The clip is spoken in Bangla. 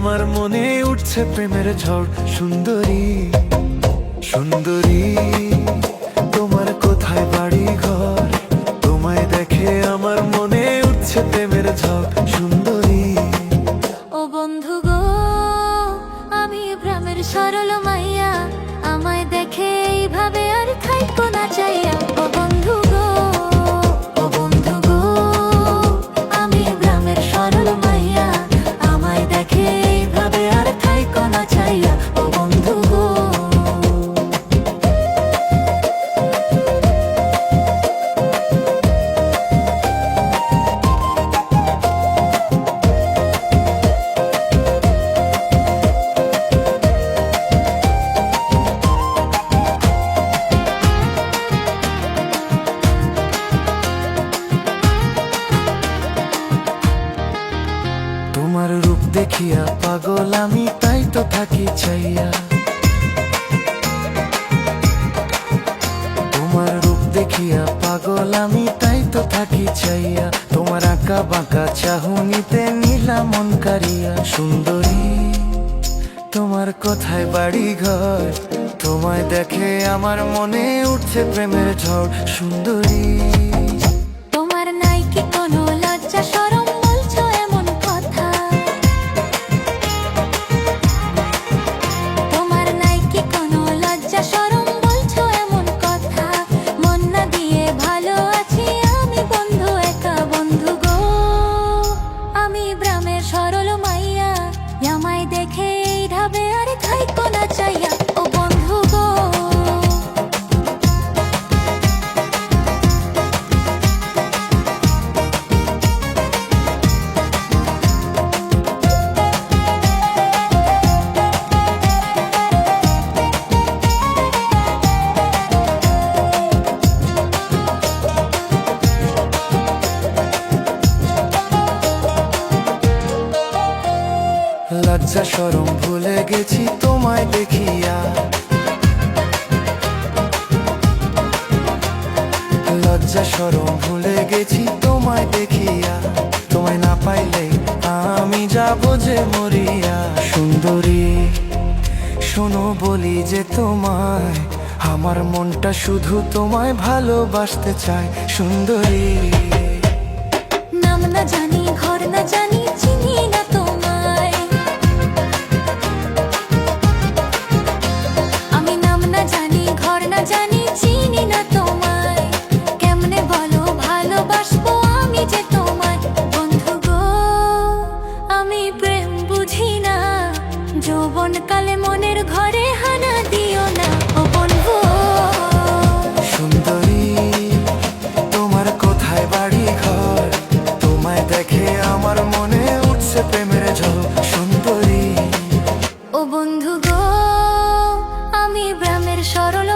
আমার মনে উঠছে প্রেমের ঝড়। সুন্দরী সুন্দরী, তোমার কোথায় বাড়ি ঘর? তোমায় দেখে আমার মনে উঠছে প্রেমের ঝড়। সুন্দরী ও বন্ধু গো, আমি গ্রামের সরল মাইয়া, আমায় দেখে এইভাবে আর থাইকো না চাইয়া। ও বন্ধু গো, ও বন্ধু গো, আমি গ্রামের সরল মাইয়া, আমায় দেখে এইভাবে আর থাইকো না চাইয়া। ও বন্ধু গো, তোমার রূপ দেখিয়া পাগল আমি, তাই তো থাকি চাইয়া। তোমার রূপ দেখিয়া পাগল আমি, তাই তো থাকি চাইয়া। তোমার আঁকা বাঁকা চাহনিতে নীলা মন কারিয়া। সুন্দরী, তোমার কোথায় বাড়ি ঘর? তোমায় দেখে আমার মনে উঠছে প্রেমের ঝড়। সুন্দরী তোমার নাই কি কোনো লজ্জা শরম, বলছো এমন কথা? তোমার নাই কি কোনো লজ্জা শরম, বলছো এমন কথা? মন না দিয়ে ভালো আছি আমি বন্ধু একা। বন্ধু গো, আমি গ্রামের সরল মাইয়া, আমায় দেখে এই ঢাবে আর থাইকো না চাইয়া। ও বন্ধু গো, লজ্জা শরম ভুলে গেছি তোমায় দেখিয়া। লজ্জা শরম ভুলে গেছি তোমায় দেখিয়া। তোমায় না পাইলে আমি যাব যে মরিয়া। সুন্দরী শোনো বলি যে তোমায়, আমার মনটা শুধু তোমায় ভালোবাসতে চায়। সুন্দরী নাম না জানি ঘর না জানি, চিনি না তোমায়। আমি নাম না জানি ঘর না জানি, চিনি না তোমায়। কেমনে বলো ভালোবাসবো আমি যে তোমায়? বন্ধু গো, আমি প্রেম বুঝি না, যৌবন কালে মনের ঘরে হানা দিও না। ও বন্ধু, সুন্দরী, তোমার কোথায় বাড়ি ঘর? তোমায় দেখে আমার মনে উঠছে প্রেমের ঝড়। সুন্দরী ও বন্ধু গো, আমি গ্রামের সরল